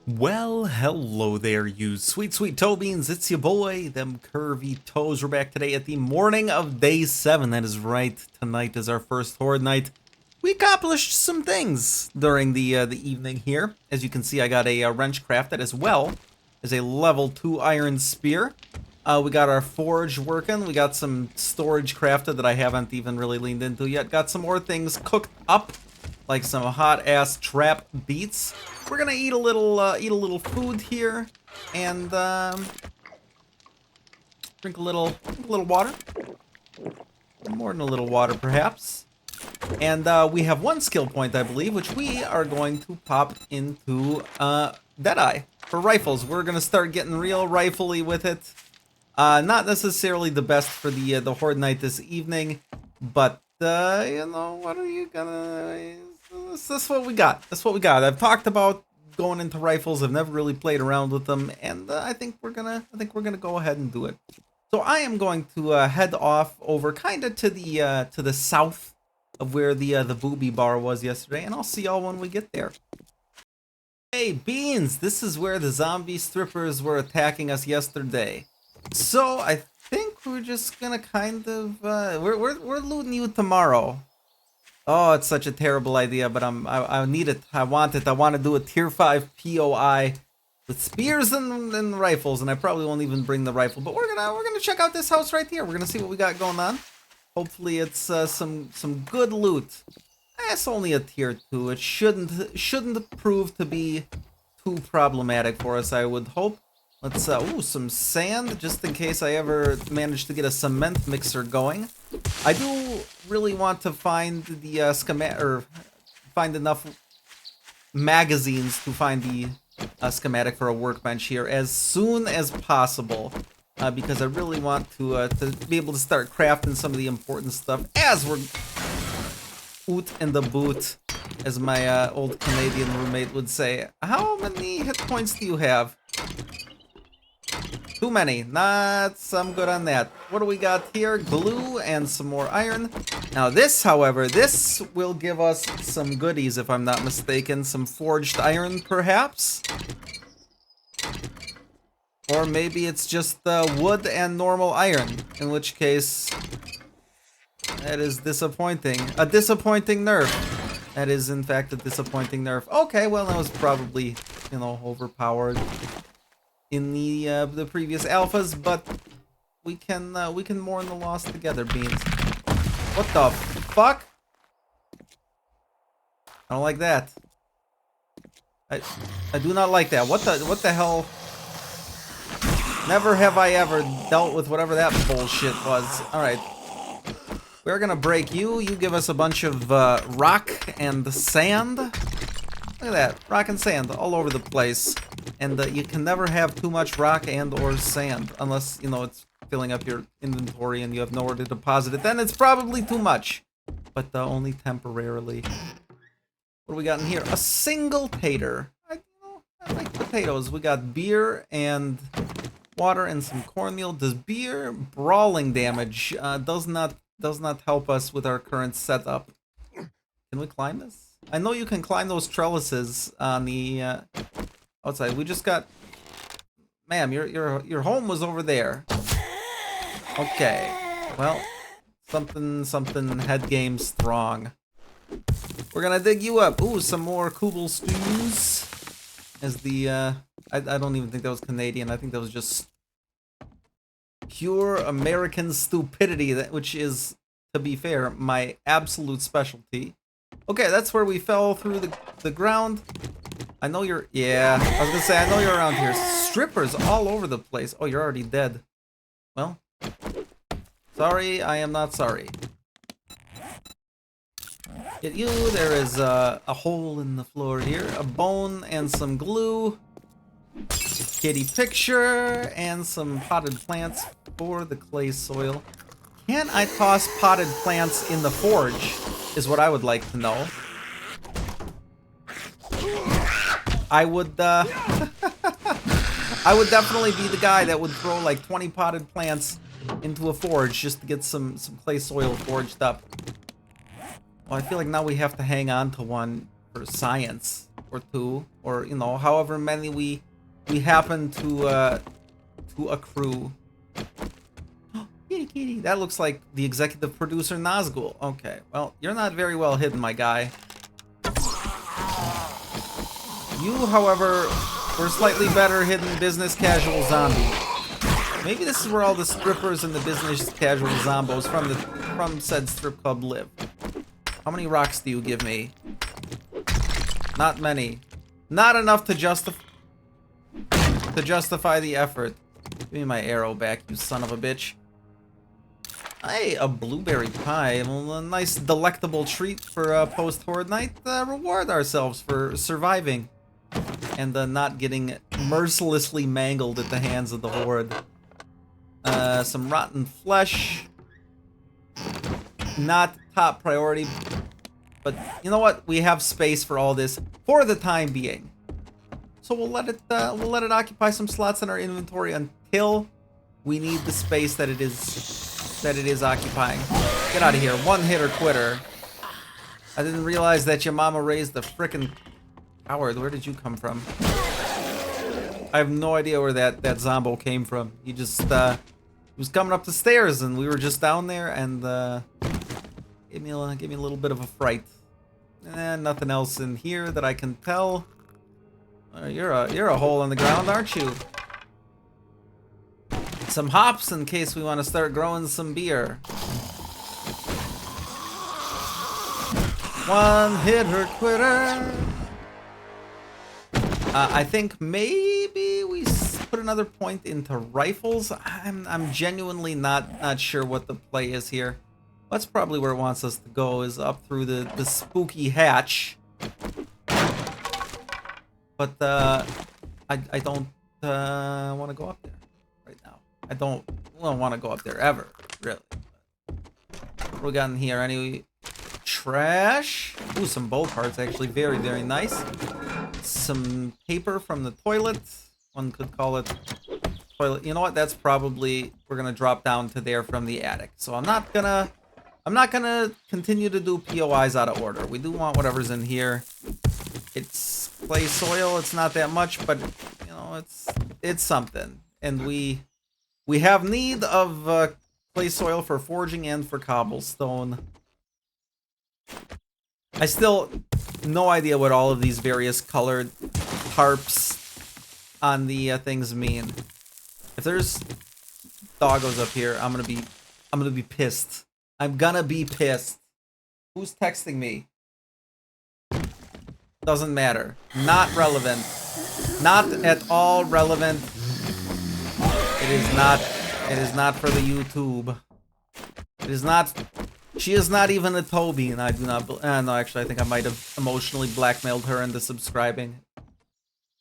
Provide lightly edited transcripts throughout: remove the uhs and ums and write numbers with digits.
Well, hello there, you sweet, sweet toe beans. It's your boy, them curvy toes. We're back today at the morning of day 7. That is right. Tonight is our first horde night. We accomplished some things during the evening here. As you can see, I got a wrench crafted as well as a level 2 iron spear. We got our forge working. We got some storage crafted that I haven't even really leaned into yet. Got some more things cooked up, like some hot ass trap beets. We're gonna eat a little food here, and drink a little water, more than a little water perhaps. And we have one skill point, I believe, which we are going to pop into Deadeye for rifles. We're gonna start getting real rifle-y with it. Not necessarily the best for the horde night this evening, but you know, what are you gonna? That's what we got. That's what we got. I've talked about going into rifles. I've never really played around with them, and I think we're gonna go ahead and do it. So I am going to head off over kind of to the south of where the booby bar was yesterday, and I'll see y'all when we get there. Hey Beans, this is where the zombie strippers were attacking us yesterday. So I think we're just gonna kind of we're looting you tomorrow. Oh, it's such a terrible idea, but I need it. I want it. I want to do a tier 5 POI with spears and rifles, and I probably won't even bring the rifle. But we're gonna check out this house right here. We're gonna see what we got going on. Hopefully, it's some good loot. It's only a tier 2. It shouldn't prove to be too problematic for us, I would hope. Let's ooh, some sand, just in case I ever manage to get a cement mixer going. I do really want to find the schematic, or find enough magazines to find the schematic for a workbench here as soon as possible, because I really want to be able to start crafting some of the important stuff as we're oot in the boot, as my old Canadian roommate would say. How many hit points do you have? Too many. Not some good on that. What do we got here? Glue and some more iron. Now this, however, this will give us some goodies, if I'm not mistaken. Some forged iron, perhaps? Or maybe it's just wood and normal iron, in which case that is disappointing. A disappointing nerf. That is, in fact, a disappointing nerf. Okay, well, that was probably, you know, overpowered in the previous alphas, but we can mourn the loss together, Beans. What the fuck? I don't like that. I do not like that. What the hell? Never have I ever dealt with whatever that bullshit was. All right, we're gonna break you. You give us a bunch of rock and sand. Look at that, rock and sand all over the place. And you can never have too much rock and or sand, unless, you know, it's filling up your inventory and you have nowhere to deposit it. Then it's probably too much, but only temporarily. What do we got in here? A single tater. I like potatoes. We got beer and water and some cornmeal. Does beer brawling damage? Does not help us with our current setup. Can we climb this? I know you can climb those trellises on the outside. We just got, ma'am, your home was over there. Okay, well, something head game strong. We're gonna dig you up. Ooh, some more Kubel stews. As the I don't even think that was Canadian. I think that was just pure American stupidity, which is, to be fair, my absolute specialty. Okay, that's where we fell through the ground. I know you're, yeah, I was gonna say, I know you're around here. Strippers all over the place. Oh, you're already dead. Well, sorry, I am not sorry. Get you, there is a hole in the floor here. A bone and some glue. Kitty picture and some potted plants for the clay soil. Can I toss potted plants in the forge, is what I would like to know. I would I would definitely be the guy that would throw like 20 potted plants into a forge just to get some clay soil forged up. Well, I feel like now we have to hang on to one for science. or 2, or you know, however many we happen to accrue. Kitty, kitty. That looks like the executive producer Nazgul. Okay, well, you're not very well hidden, my guy. You, however, were slightly better hidden business casual zombie. Maybe this is where all the strippers and the business casual zombos from said strip club live. How many rocks do you give me? Not many. Not enough to justify the effort. Give me my arrow back, you son of a bitch. Hey, a blueberry pie. Well, a nice delectable treat for post-horde night. Reward ourselves for surviving and not getting mercilessly mangled at the hands of the horde. Some rotten flesh. Not top priority, but you know what? We have space for all this for the time being. So we'll let it occupy some slots in our inventory until we need the space that it is occupying. Get out of here, one-hitter quitter. I didn't realize that your mama raised a frickin' coward. Where did you come from? I have no idea where that zombo came from. He just he was coming up the stairs and we were just down there and gave me a little bit of a fright. And nothing else in here that I can tell. You're a hole in the ground, aren't you? Some hops in case we want to start growing some beer. One-hitter quitter. I think maybe we put another point into rifles. I'm genuinely not sure what the play is here. That's probably where it wants us to go, is up through the spooky hatch. But I don't want to go up there right now. I don't want to go up there ever, really. What we got in here? Any trash? Ooh, some bowl parts, actually. Very, very nice. Some paper from the toilet. One could call it toilet. You know what? That's probably, we're gonna drop down to there from the attic. So I'm not gonna continue to do POIs out of order. We do want whatever's in here. It's clay soil. It's not that much, but you know, it's something. And we have need of clay soil for forging and for cobblestone. I still no idea what all of these various colored tarps on the things mean. If there's doggos up here, I'm gonna be pissed. I'm gonna be pissed. Who's texting me? Doesn't matter. Not relevant. Not at all relevant. It is not for the YouTube. It is not. She is not even a Toby, and I do not. No, actually, I think I might have emotionally blackmailed her into subscribing.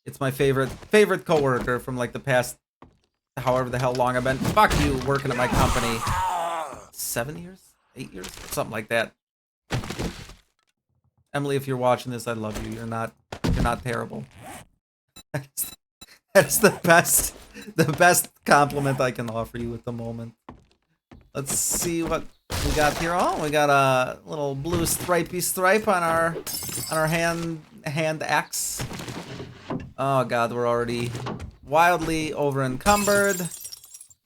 It's my favorite coworker from like the past, however the hell long I've been. Fuck you, working at my company. 7 years, 8 years, something like that. Emily, if you're watching this, I love you. You're not terrible. That's the best compliment I can offer you at the moment. Let's see what we got here. Oh, we got a little blue stripy stripe on our hand axe. Oh god, we're already wildly over encumbered,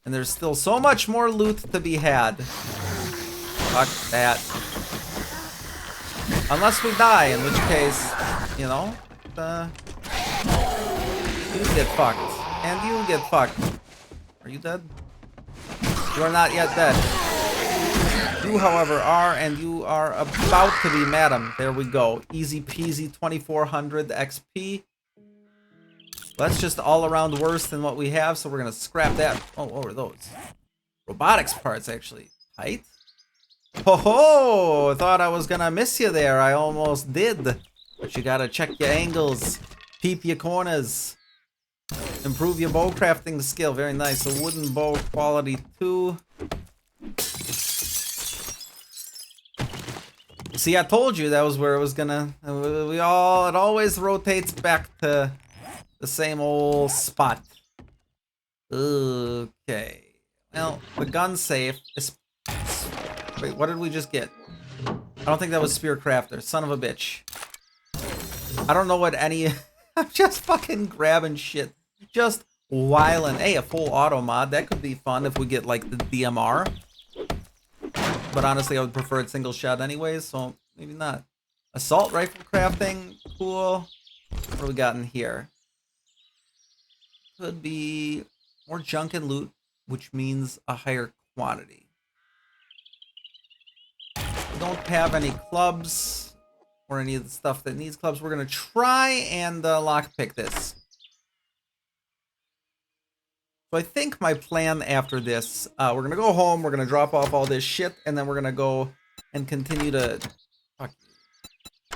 and there's still so much more loot to be had. Fuck that. Unless we die, in which case, you know, you get fucked, and you get fucked. Are you dead? You are not yet dead. You, however, are, and you are about to be, madam. There we go. Easy peasy, 2400 XP. That's just all around worse than what we have, so we're gonna scrap that. Oh, what were those? Robotics parts, actually. Height? Ho ho! Thought I was gonna miss you there. I almost did. But you gotta check your angles, peep your corners, improve your bow crafting skill. Very nice. A wooden bow, quality 2. See, I told you that was where it was gonna. It always rotates back to the same old spot. Okay. Well, the gun safe is. Wait, what did we just get? I don't think that was Spear Crafter. Son of a bitch. I don't know what any... I'm just fucking grabbing shit. Just whiling. Hey, a full auto mod. That could be fun if we get, like, the DMR. But honestly, I would prefer it single shot anyways, so maybe not. Assault rifle crafting. Cool. What do we got in here? Could be more junk and loot, which means a higher quantity. We don't have any clubs or any of the stuff that needs clubs. We're going to try and lockpick this. So I think my plan after this, we're going to go home, we're going to drop off all this shit, and then we're going to go and continue to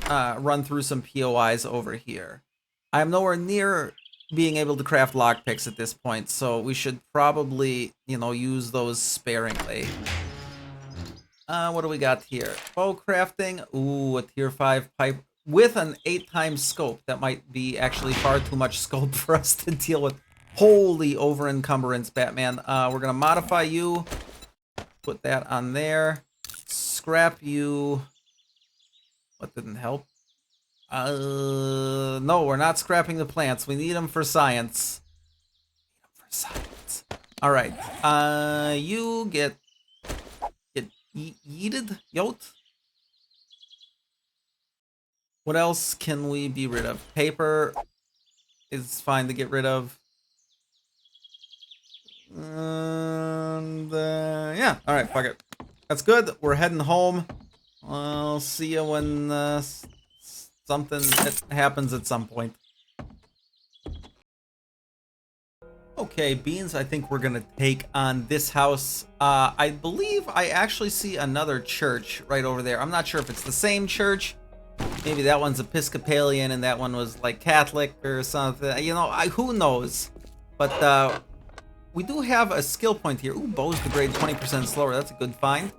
run through some POIs over here. I am nowhere near being able to craft lockpicks at this point, so we should probably, you know, use those sparingly. What do we got here? Bow crafting. Ooh, a tier 5 pipe with an 8x scope. That might be actually far too much scope for us to deal with. Holy over encumbrance, Batman. We're gonna modify you. Put that on there. Scrap you. What didn't help? No, we're not scrapping the plants. We need them for science. All right. You get yeeted, yote. What else can we be rid of? Paper is fine to get rid of. And yeah, all right, fuck it. That's good. We're heading home. I'll see you when something happens at some point. Okay, Beans, I think we're gonna take on this house. I believe I actually see another church right over there. I'm not sure if it's the same church. Maybe that one's Episcopalian and that one was like Catholic or something. You know, who knows? But we do have a skill point here. Ooh, bows degrade 20% slower. That's a good find.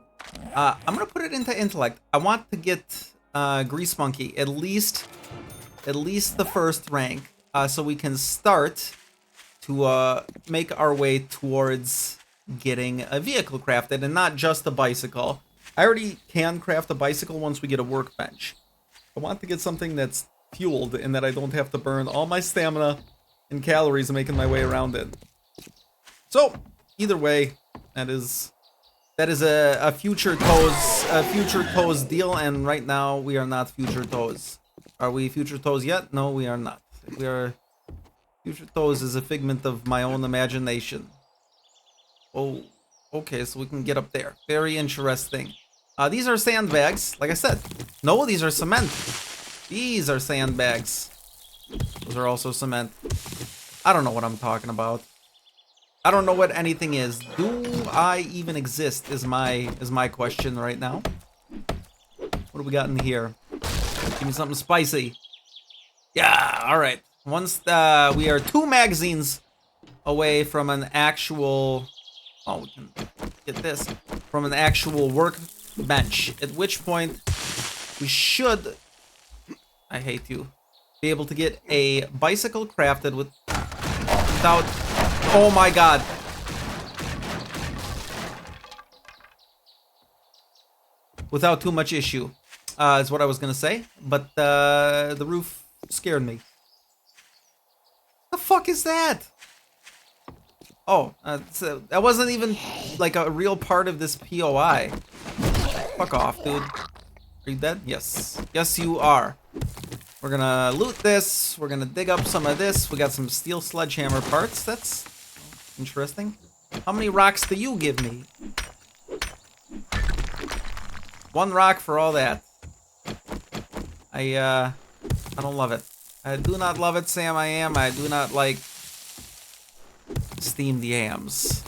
I'm gonna put it into intellect. I want to get Grease Monkey at least the first rank, so we can start to make our way towards getting a vehicle crafted, and not just a bicycle. I already can craft a bicycle once we get a workbench. I want to get something that's fueled and that I don't have to burn all my stamina and calories making my way around it. So either way, that is a future toes deal, and right now we are not future toes. Are we future toes yet? No, we are not. We are future toes is a figment of my own imagination. Oh, okay, so we can get up there. Very interesting. These are sandbags, like I said. No, these are cement. These are sandbags. Those are also cement. I don't know what I'm talking about. I don't know what anything is. Do I even exist is my question right now. What do we got in here? Give me something spicy. Yeah, all right. Once we are 2 magazines away from an actual... Oh, we can get this. From an actual workbench. At which point, we should... I hate you. Be able to get a bicycle crafted without... Oh my god. Without too much issue, is what I was gonna say. But the roof scared me. The fuck is that? Oh, so that wasn't even like a real part of this POI. Fuck off, dude. Are you dead? Yes. Yes, you are. We're gonna loot this. We're gonna dig up some of this. We got some steel sledgehammer parts. That's interesting. How many rocks do you give me? 1 rock for all that. I don't love it. I do not love it, Sam. I do not like steamed yams.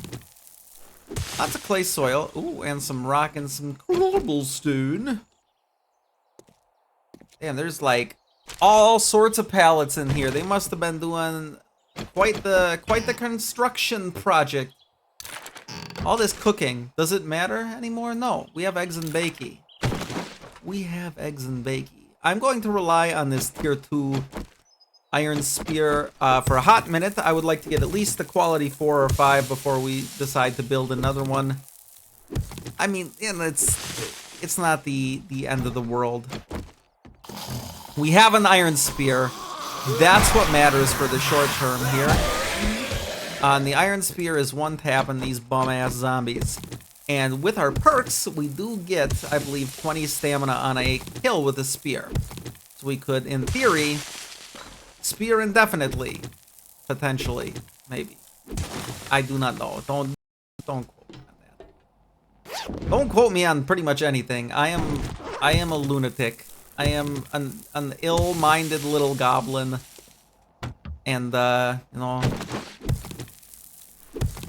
Lots of clay soil. Ooh, and some rock and some cobblestone. Damn, there's like all sorts of pallets in here. They must have been doing quite the construction project. All this cooking, does it matter anymore? No, we have eggs and bakey. We have eggs and bakey. I'm going to rely on this tier 2 iron spear for a hot minute. I would like to get at least the quality 4 or 5 before we decide to build another one. I mean, it's not the end of the world. We have an iron spear. That's what matters for the short term here. And the iron spear is 1 tap on these bum-ass zombies. And with our perks, we do get, I believe, 20 stamina on a kill with a spear. So we could, in theory, spear indefinitely. Potentially. Maybe. I do not know. Don't quote me on that. Don't quote me on pretty much anything. I am a lunatic. I am an ill-minded little goblin. And you know,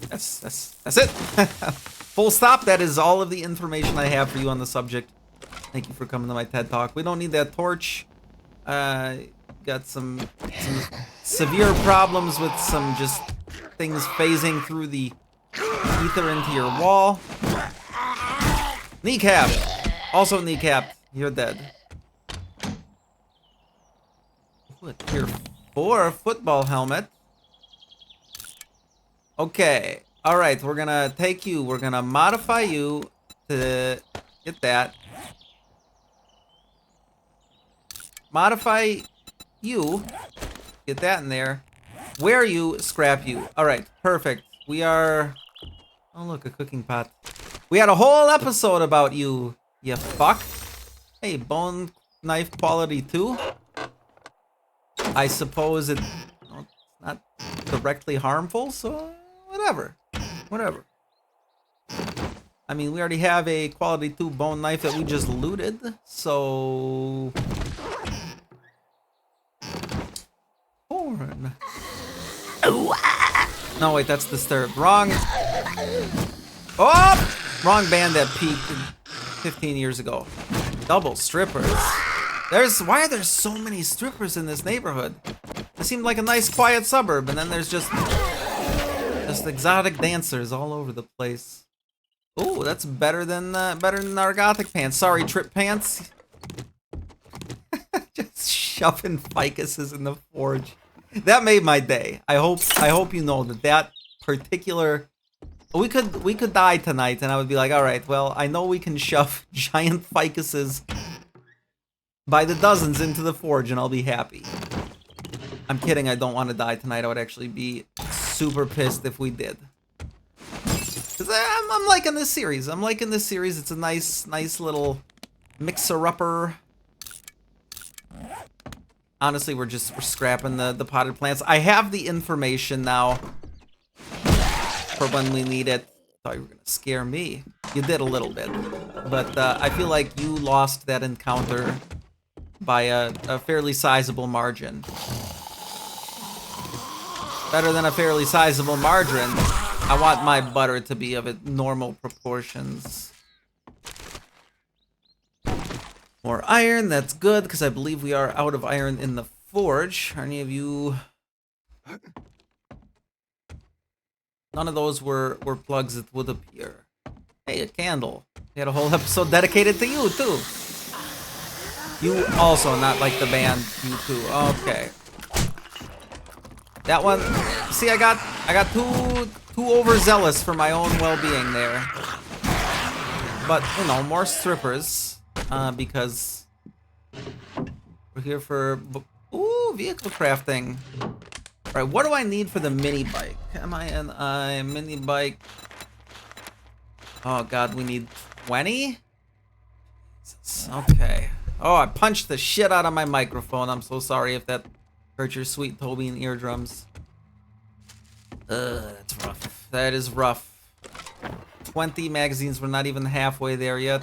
that's it. Full stop. That is all of the information I have for you on the subject. Thank you for coming to my TED Talk. We don't need that torch. Got some severe problems with some just things phasing through the ether into your wall. Kneecap. Also kneecap. You're dead. Ooh, a tier 4 football helmet. Okay. Alright, we're gonna take you. We're gonna modify you to get that. Modify you. Get that in there. Wear you, scrap you. Alright, perfect. We are... Oh, look, a cooking pot. We had a whole episode about you, you fuck. Hey, bone knife quality 2. I suppose it's not directly harmful, so whatever. Whatever. I mean, we already have a quality 2 bone knife that we just looted, so... Horn. No, wait, that's disturbed. Wrong. Oh! Wrong band that peaked 15 years ago. Double strippers. Why are there so many strippers in this neighborhood? It seemed like a nice quiet suburb, and then there's just exotic dancers all over the place. Ooh, that's better than our gothic pants. Sorry, trip pants. Just shoving ficuses in the forge. That made my day. I hope you know that particular. We could die tonight, and I would be like, all right, well, I know we can shove giant ficuses by the dozens into the forge, and I'll be happy. I'm kidding. I don't want to die tonight. I would actually be super pissed if we did. Cause I'm liking this series. It's a nice little mixer-upper. Honestly, we're scrapping the potted plants. I have the information now for when we need it. Thought you were gonna scare me. You did a little bit, but I feel like you lost that encounter by a fairly sizable margin. Better than a fairly sizable margin. I want my butter to be of normal proportions. More iron, that's good, because I believe we are out of iron in the forge. Are any of you... None of those were plugs that would appear. Hey, a candle. We had a whole episode dedicated to you, too. You also not like the band, you too. Okay. That one... See, I got too overzealous for my own well-being there. But, you know, more strippers. Because we're here for... Ooh, vehicle crafting. Alright, what do I need for the mini bike? Am I an mini bike? Oh god, we need 20? Okay. Oh, I punched the shit out of my microphone. I'm so sorry if that hurt your sweet Tobian eardrums. That's rough. That is rough. 20 magazines, we're not even halfway there yet.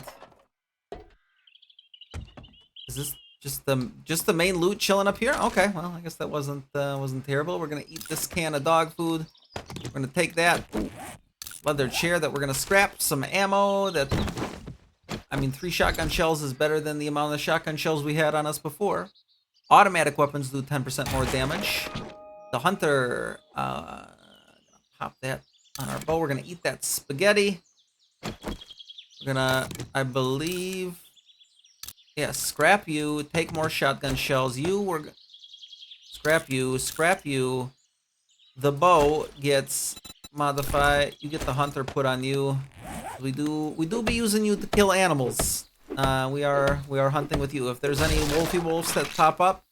Is this just the main loot chilling up here? Okay, well, I guess that wasn't terrible. We're gonna eat this can of dog food. We're gonna take that leather chair that we're gonna scrap. Some ammo that, I mean, 3 shotgun shells is better than the amount of shotgun shells we had on us before. Automatic weapons do 10% more damage. The hunter, gonna pop that on our bow. We're gonna eat that spaghetti. We're gonna, I believe, yeah, scrap you. Take more shotgun shells. Scrap you. The bow gets modified. You get the hunter put on you. We do be using you to kill animals. We are hunting with you. If there's any wolfy wolves that pop up,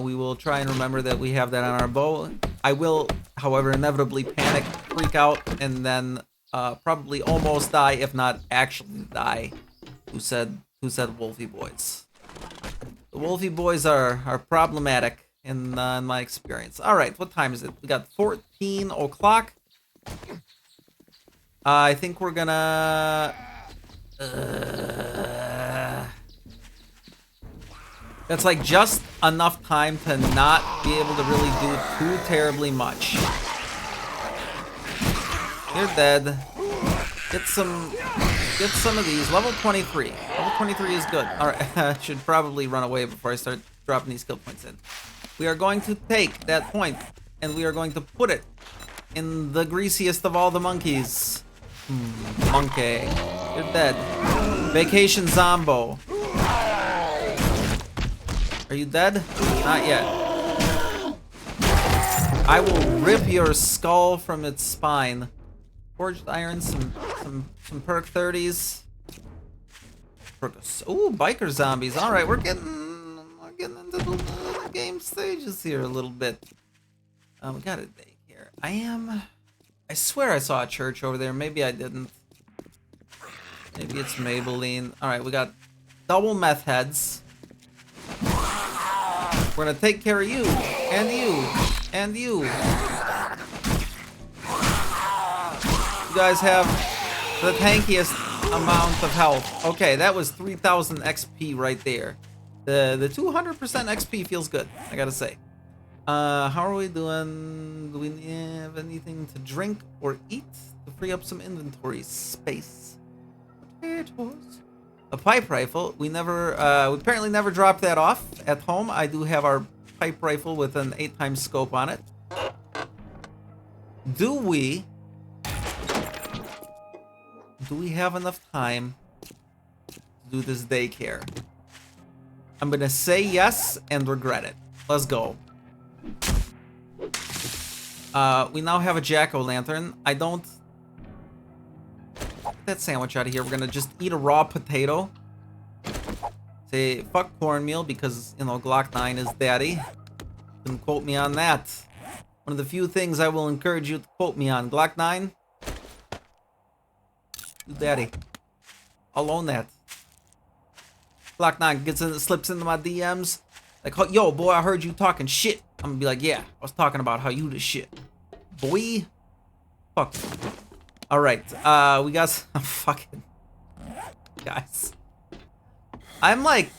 we will try and remember that we have that on our bow. I will, however, inevitably panic, freak out, and then probably almost die, if not actually die. Who said wolfy boys? The wolfy boys are problematic in my experience. All right, what time is it? We got 14 o'clock. I think we're gonna. That's like just enough time to not be able to really do too terribly much. You're dead. Get some of these. Level 23. Level 23 is good. Alright, I should probably run away before I start dropping these skill points in. We are going to take that point and we are going to put it in the greasiest of all the monkeys. Monkey. You're dead. Vacation Zombo. Are you dead? Not yet. I will rip your skull from its spine. Forged iron, some perk 30s. Ooh, biker zombies. All right, we're getting into the game stages here a little bit. We got a day here. I swear I saw a church over there. Maybe I didn't. Maybe it's Maybelline. All right, we got double meth heads. We're gonna take care of you, and you, and you. You guys have the tankiest amount of health. Okay, that was 3,000 XP right there. The 200% XP feels good, I gotta say. How are we doing? Do we have anything to drink or eat to free up some inventory space? Potatoes. A pipe rifle. We apparently never dropped that off at home. I do have our pipe rifle with an 8x scope on it. Do we have enough time to do this daycare? I'm gonna say yes and regret it. Let's go. We now have a jack-o'-lantern. I don't... Get that sandwich out of here. We're gonna just eat a raw potato. Say fuck cornmeal because, you know, Glock 9 is daddy. Can quote me on that. One of the few things I will encourage you to quote me on. Glock 9. Daddy. I'll own that. Glock 9 slips into my DMs. Like, yo, boy, I heard you talking shit. I'm gonna be like, yeah, I was talking about how you the shit. Boy. Fuck. Alright, we got some fucking... Guys. I'm like,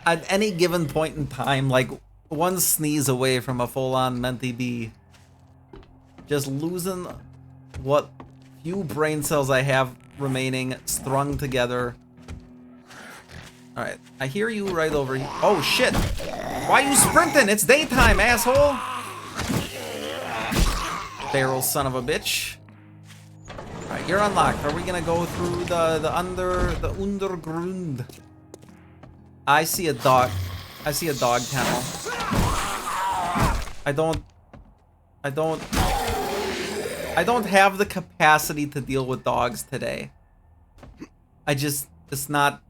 at any given point in time, like, one sneeze away from a full-on Menti B. Just losing what few brain cells I have remaining strung together. Alright, I hear you right over here. Oh, shit! Why are you sprinting? It's daytime, asshole! Feral son of a bitch. Alright, you're unlocked. Are we gonna go through the underground? I see a dog. I see a dog kennel. I don't have the capacity to deal with dogs today. That's not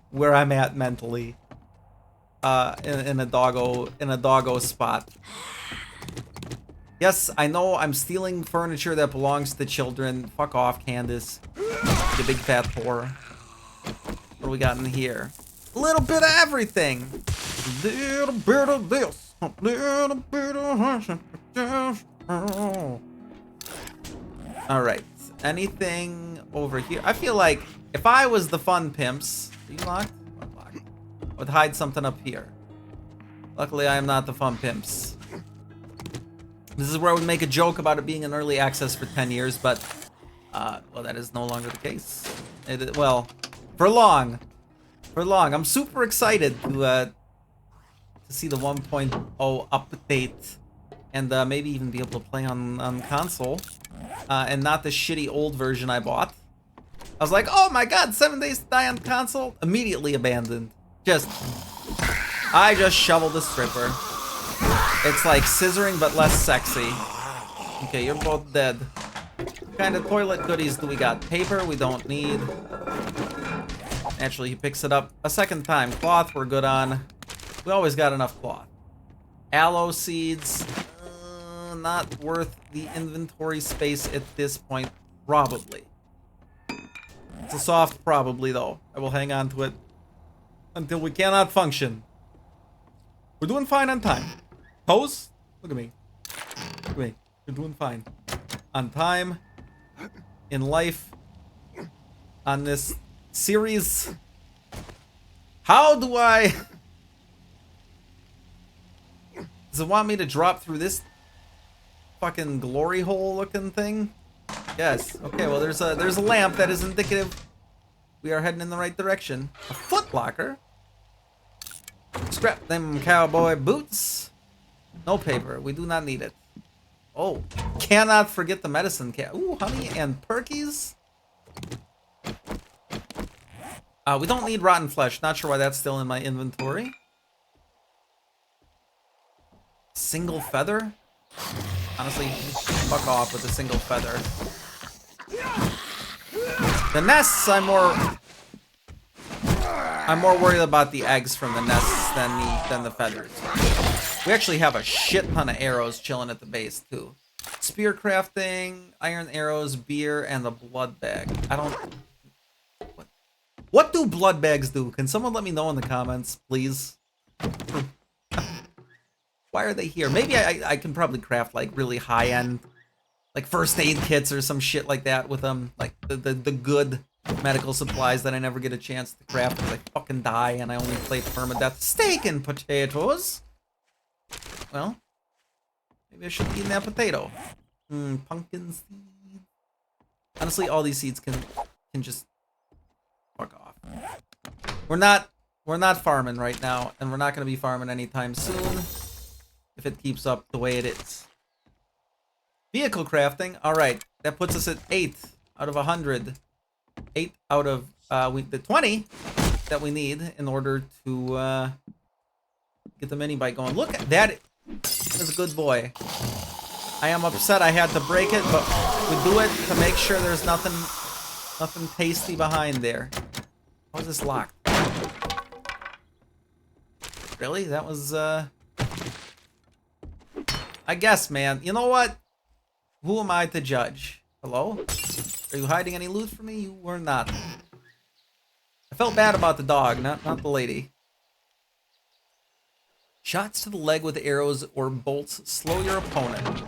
where I'm at mentally. In a doggo spot. Yes, I know I'm stealing furniture that belongs to children. Fuck off, Candace. You big fat whore. What do we got in here? A little bit of everything. A little bit of this. A little bit of this. Alright. Anything over here? I feel like if I was the fun pimps... Are you locked? Unlocked. I would hide something up here. Luckily, I am not the fun pimps. This is where I would make a joke about it being in early access for 10 years, but... well, that is no longer the case. Well, for long. For long. I'm super excited to see the 1.0 update. And maybe even be able to play on console. And not the shitty old version I bought. I was like, oh my god, 7 Days to Die on console? Immediately abandoned. I just shoveled a stripper. It's like scissoring but less sexy. Okay, you're both dead. kind of toilet goodies do we got? Paper, we don't need. Actually, he picks it up a second time. Cloth, we're good on. We always got enough cloth. Aloe seeds, not worth the inventory space at this point, probably. It's a soft probably, though. I will hang on to it until we cannot function. We're doing fine on time. Toes, look at me. Look at me. We're doing fine. On time, in life, on this series. How do I... Does it want me to drop through this fucking glory hole looking thing? Yes. Okay, well there's a lamp that is indicative we are heading in the right direction. A foot locker. Scrap them cowboy boots. No paper. We do not need it. Oh, cannot forget the medicine cat. Ooh, honey and perkies. We don't need rotten flesh. Not sure why that's still in my inventory. Single feather? Honestly, fuck off with a single feather. The nests, I'm more worried about the eggs from the nests than the feathers. We actually have a shit ton of arrows chilling at the base too. Spear crafting, iron arrows, beer, and the blood bag. I don't. What do blood bags do? Can someone let me know in the comments, please? Why are they here? Maybe I can probably craft like really high end, like first aid kits or some shit like that with them, like the good medical supplies that I never get a chance to craft because I fucking die and I only play permadeath. Steak and potatoes. Well, maybe I should be eating that potato. Pumpkin seed. Honestly, all these seeds can just fuck off. We're not farming right now, and we're not gonna be farming anytime soon. If it keeps up the way it is. Vehicle crafting. All right, that puts us at 8 out of 100. 8 out of the 20 that we need in order to get the mini bike going. Look at that. That's a good boy. I am upset I had to break it, but we do it to make sure there's nothing tasty behind there. How is this locked? Really? That was I guess, man. You know what? Who am I to judge? Hello? Are you hiding any loot from me? You were not. I felt bad about the dog, not the lady. Shots to the leg with arrows or bolts slow your opponent.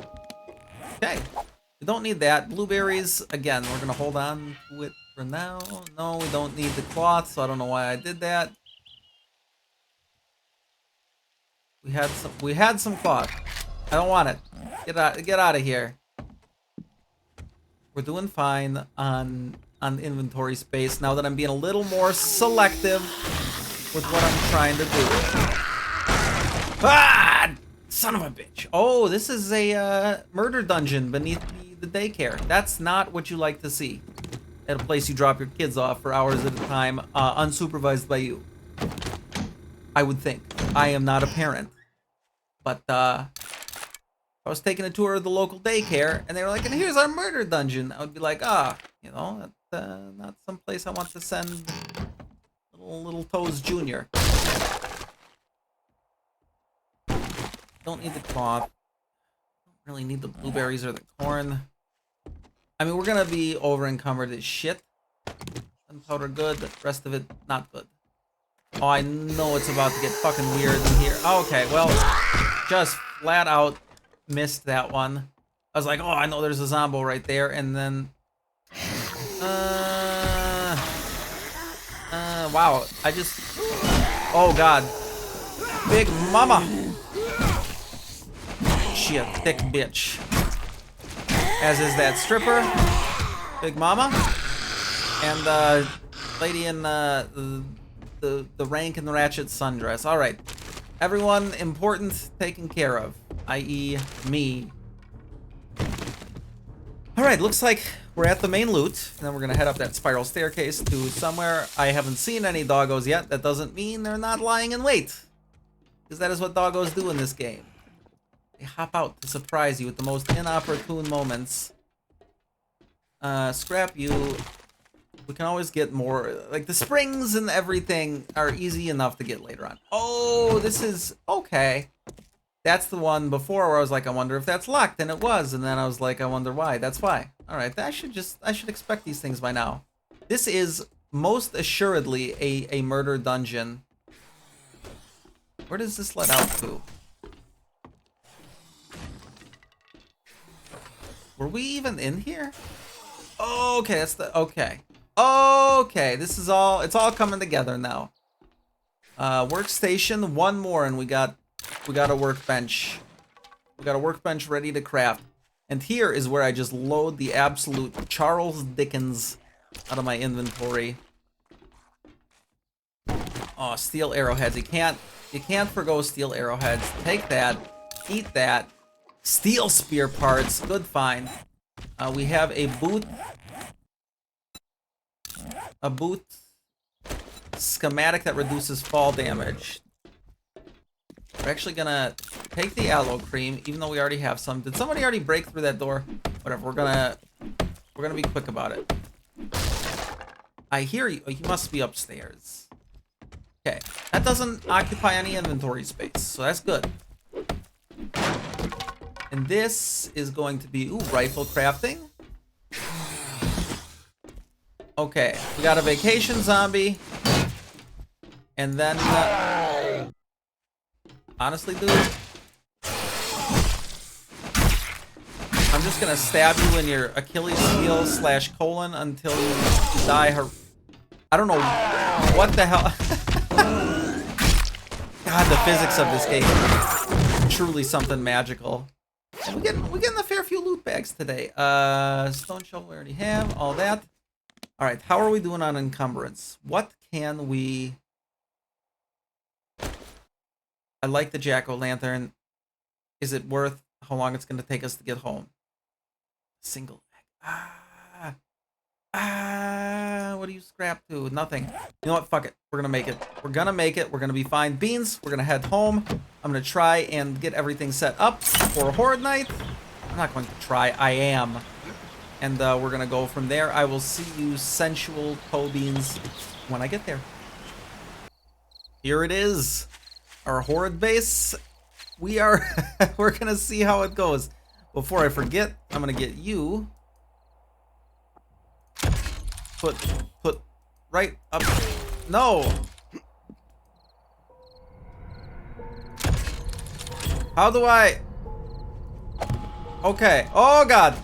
Okay. We don't need that. Blueberries, again, we're gonna hold on to it for now. No, we don't need the cloth, so I don't know why I did that. We had some cloth. I don't want it. Get out of here. We're doing fine on inventory space now that I'm being a little more selective with what I'm trying to do. Ah! Son of a bitch. Oh, this is a murder dungeon beneath the daycare. That's not what you like to see at a place you drop your kids off for hours at a time, unsupervised by you. I would think. I am not a parent. But, I was taking a tour of the local daycare, and they were like, and here's our murder dungeon. I would be like, you know, that's not some place I want to send little Toes Jr. Don't need the cloth. Don't really need the blueberries or the corn. I mean, we're gonna be over encumbered as shit. Gunpowder good, the rest of it not good. Oh, I know it's about to get fucking weird in here. Okay, well, just flat out missed that one. I was like, oh, I know there's a zombo right there, and then wow, I just, oh god, Big Mama, she a thick bitch, as is that stripper, Big Mama, and lady in the rank and the ratchet sundress. All right, everyone important taken care of, i.e. me. All right, looks like we're at the main loot. And then we're gonna head up that spiral staircase to somewhere I haven't seen any doggos yet. That doesn't mean they're not lying in wait, because that is what doggos do in this game. They hop out to surprise you with the most inopportune moments. Scrap you. We can always get more. Like, the springs and everything are easy enough to get later on. Oh, this is... Okay. That's the one before where I was like, I wonder if that's locked, and it was. And then I was like, I wonder why. That's why. Alright, I should expect these things by now. This is most assuredly a murder dungeon. Where does this let out to? Were we even in here? Oh, okay, that's the... Okay. Okay, this is all... It's all coming together now. Workstation, one more, and we got a workbench. We got a workbench ready to craft. And here is where I just load the absolute Charles Dickens out of my inventory. Oh, steel arrowheads. You can't forgo steel arrowheads. Take that. Eat that. Steel spear parts. Good find. We have a boot. A boot schematic that reduces fall damage. We're actually gonna take the aloe cream, even though we already have some. Did somebody already break through that door? Whatever. We're gonna be quick about it. I hear you. You must be upstairs. Okay, that doesn't occupy any inventory space, so that's good. And this is going to be, ooh, rifle crafting. Okay, we got a vacation zombie. And then, honestly, dude, I'm just gonna stab you in your Achilles heel / colon until you die. I don't know what the hell. God, the physics of this game is truly something magical. And we're getting a fair few loot bags today. Stone shovel we already have, all that. All right, how are we doing on encumbrance? What can we... I like the jack-o'-lantern. Is it worth how long it's going to take us to get home? Single egg. What do you scrap to? Nothing. You know what? Fuck it. We're going to make it. We're going to make it. We're going to be fine. Beans, we're going to head home. I'm going to try and get everything set up for a horde night. I'm not going to try. I am. And we're going to go from there. I will see you sensual toe beans when I get there. Here it is. Our horde base. We're going to see how it goes. Before I forget, I'm going to get you. Put right up. No. How do I? Okay. Oh, God.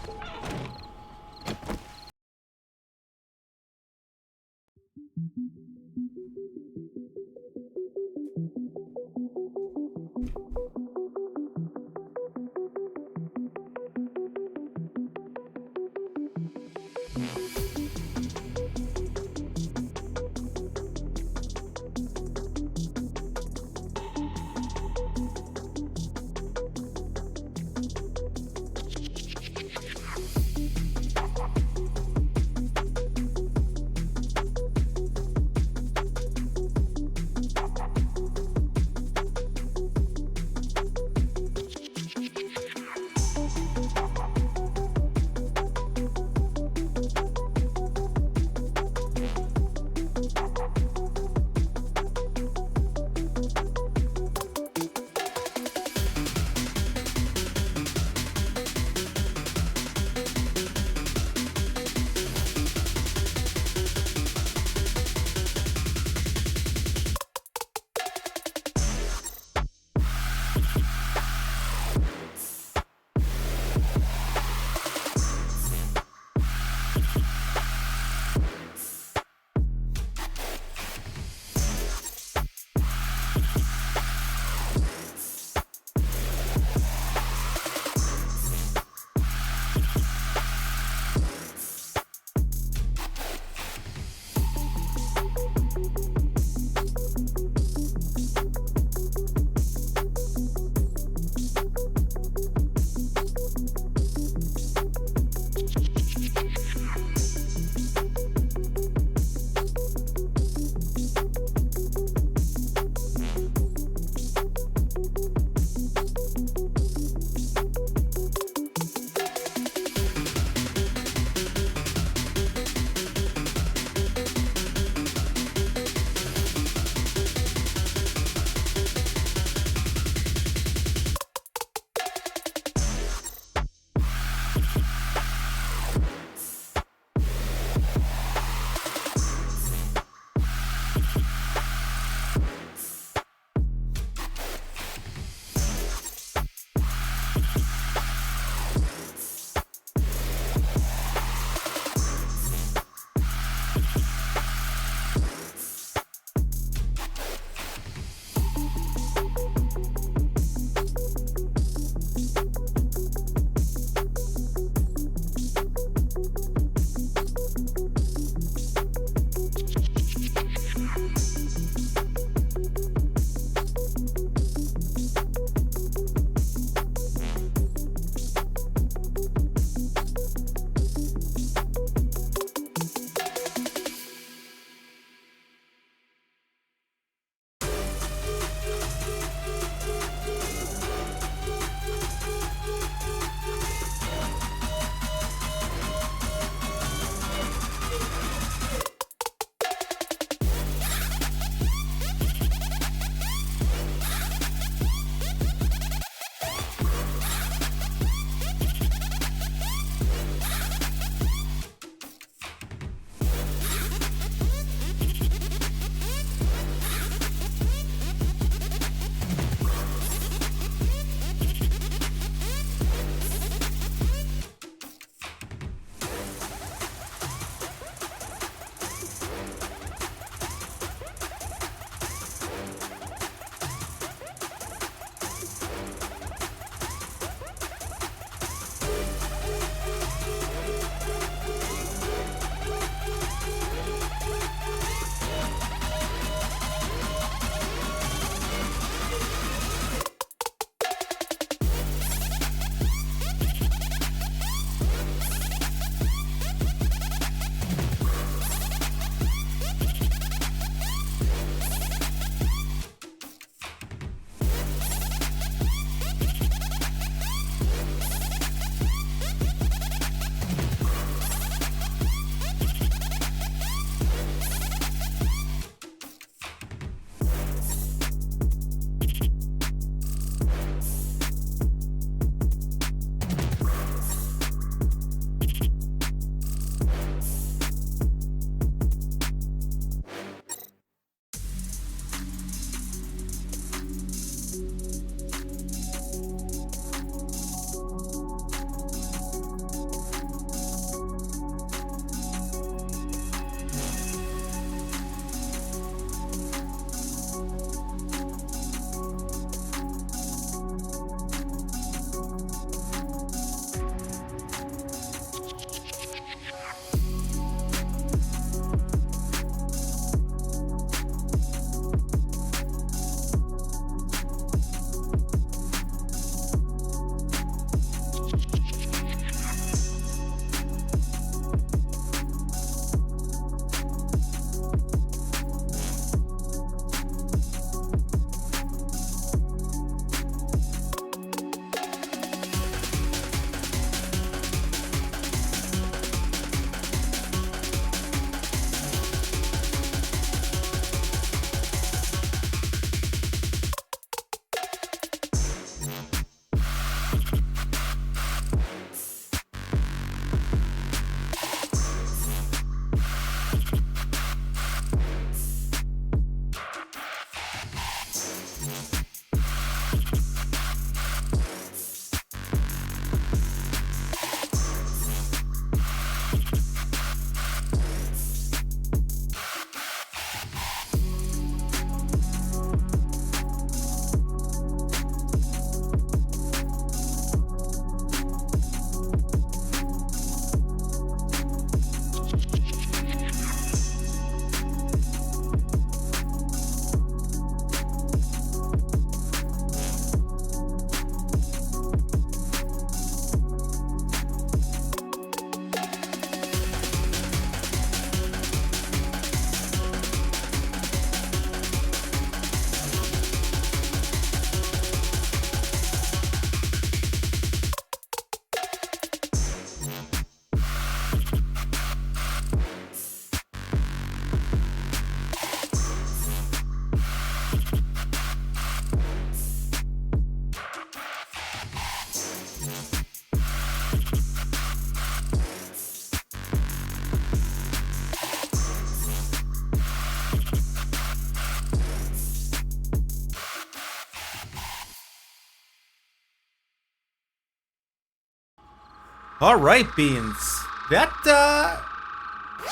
All right, Beans. That,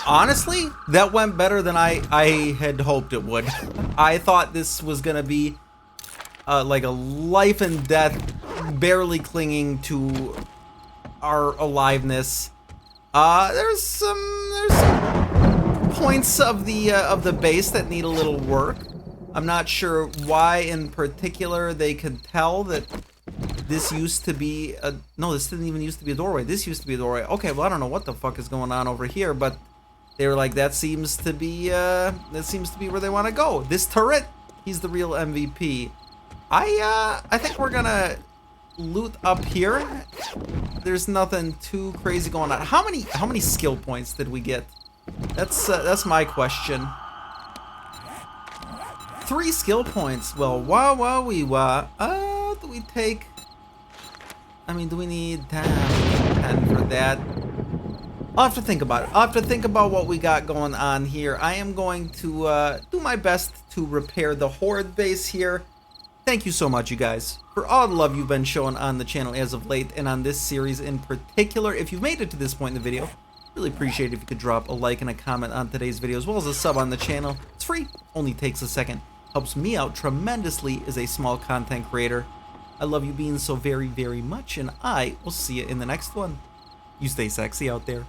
honestly, that went better than I had hoped it would. I thought this was gonna be like a life and death, barely clinging to our aliveness. There's some points of the base that need a little work. I'm not sure why in particular they could tell that this used to be a... No, this didn't even used to be a doorway. This used to be a doorway. Okay, well, I don't know what the fuck is going on over here, but they were like, that seems to be where they want to go. This turret, he's the real MVP. I think we're gonna loot up here. There's nothing too crazy going on. How many skill points did we get? That's my question. 3 skill points. Well, wah. Do we take... I mean, do we need 10 for that? I'll have to think about it. I'll have to think about what we got going on here. I am going to do my best to repair the horde base here. Thank you so much, you guys, for all the love you've been showing on the channel as of late, and on this series in particular. If you've made it to this point in the video, really appreciate it if you could drop a like and a comment on today's video, as well as a sub on the channel. It's free, only takes a second. Helps me out tremendously as a small content creator. I love you being so very, very much, and I will see you in the next one. You stay sexy out there.